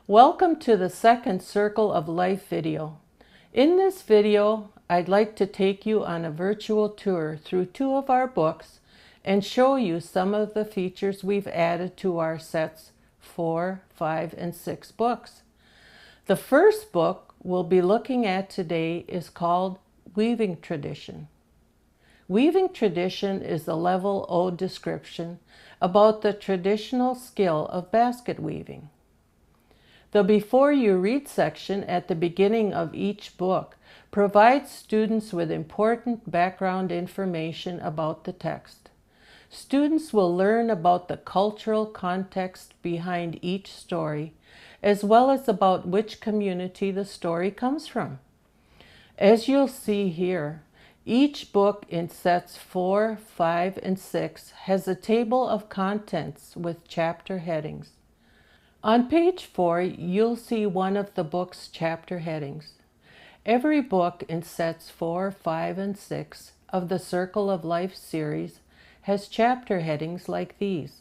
Welcome to the second Circle of Life video. In this video, I'd like to take you on a virtual tour through two of our books and show you some of the features we've added to our sets 4, 5, and 6 books. The first book we'll be looking at today is called Weaving Tradition. Weaving Tradition is a Level O description about the traditional skill of basket weaving. The Before You Read section at the beginning of each book provides students with important background information about the text. Students will learn about the cultural context behind each story, as well as about which community the story comes from. As you'll see here, each book in sets 4, 5, and 6 has a table of contents with chapter headings. On page 4, you'll see one of the book's chapter headings. Every book in sets 4, 5, and 6 of the Circle of Life series has chapter headings like these.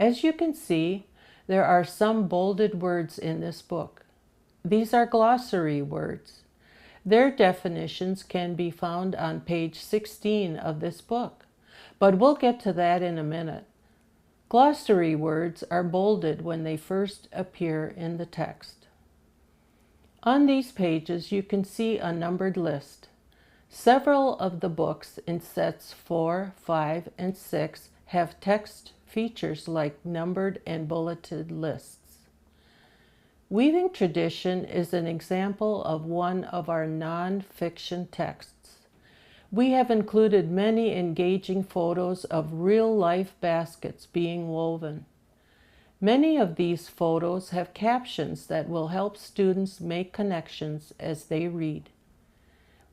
As you can see, there are some bolded words in this book. These are glossary words. Their definitions can be found on page 16 of this book, but we'll get to that in a minute. Glossary words are bolded when they first appear in the text. On these pages, you can see a numbered list. Several of the books in sets 4, 5, and 6 have text features like numbered and bulleted lists. Weaving Tradition is an example of one of our non-fiction texts. We have included many engaging photos of real-life baskets being woven. Many of these photos have captions that will help students make connections as they read.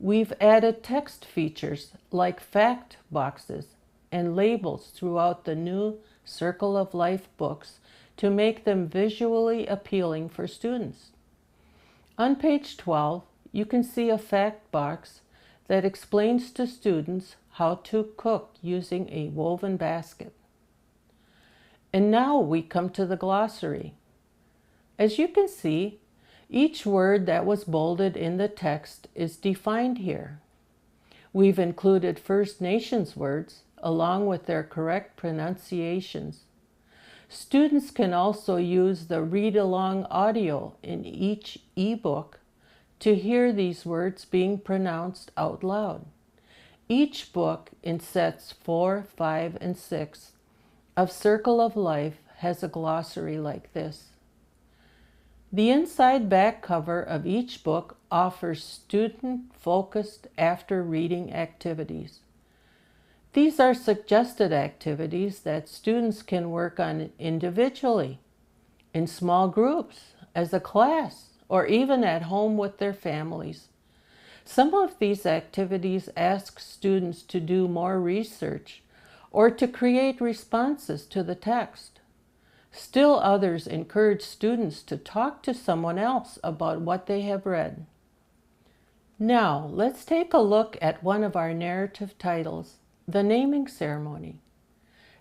We've added text features like fact boxes and labels throughout the new Circle of Life books to make them visually appealing for students. On page 12, you can see a fact box that explains to students how to cook using a woven basket. And now we come to the glossary. As you can see, each word that was bolded in the text is defined here. We've included First Nations words along with their correct pronunciations. Students can also use the read-along audio in each ebook to hear these words being pronounced out loud. Each book in sets 4, 5, and 6 of Circle of Life has a glossary like this. The inside back cover of each book offers student-focused after-reading activities. These are suggested activities that students can work on individually, in small groups, as a class, or even at home with their families. Some of these activities ask students to do more research or to create responses to the text. Still others encourage students to talk to someone else about what they have read. Now, let's take a look at one of our narrative titles, The Naming Ceremony.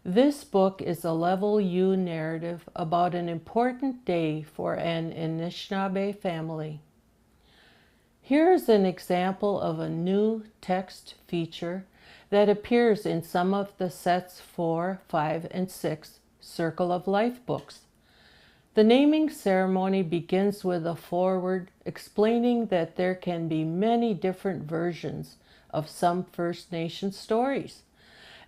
This book is a Level U narrative about an important day for an Anishinaabe family. Here is an example of a new text feature that appears in some of the sets 4, 5, and 6 Circle of Life books. The naming ceremony begins with a foreword explaining that there can be many different versions of some First Nation stories.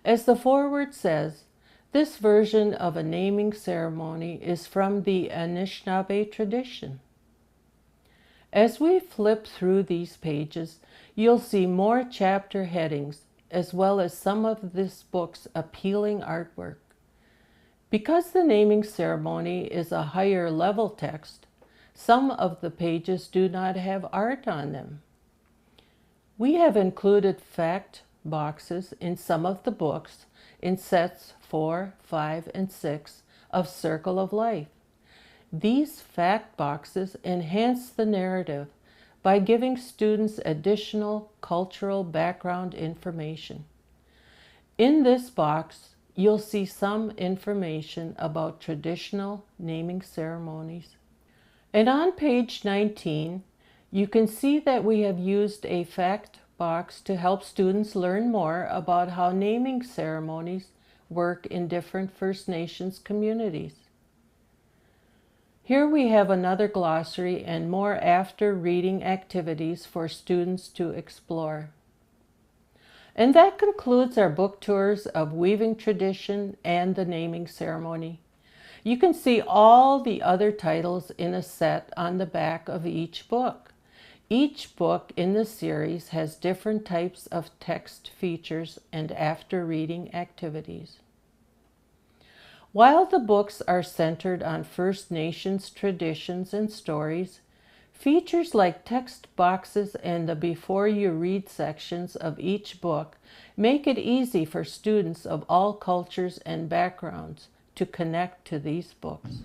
As the foreword says, this version of a naming ceremony is from the Anishinaabe tradition. As we flip through these pages, you'll see more chapter headings as well as some of this book's appealing artwork. Because the naming ceremony is a higher level text, some of the pages do not have art on them. We have included fact boxes in some of the books in sets 4, 5, and 6 of Circle of Life. These fact boxes enhance the narrative by giving students additional cultural background information. In this box, you'll see some information about traditional naming ceremonies. And on page 19, you can see that we have used a fact box to help students learn more about how naming ceremonies work in different First Nations communities. Here we have another glossary and more after-reading activities for students to explore. And that concludes our book tours of Weaving Tradition and the Naming Ceremony. You can see all the other titles in a set on the back of each book. Each book in the series has different types of text features and after-reading activities. While the books are centered on First Nations traditions and stories, features like text boxes and the Before You Read sections of each book make it easy for students of all cultures and backgrounds to connect to these books.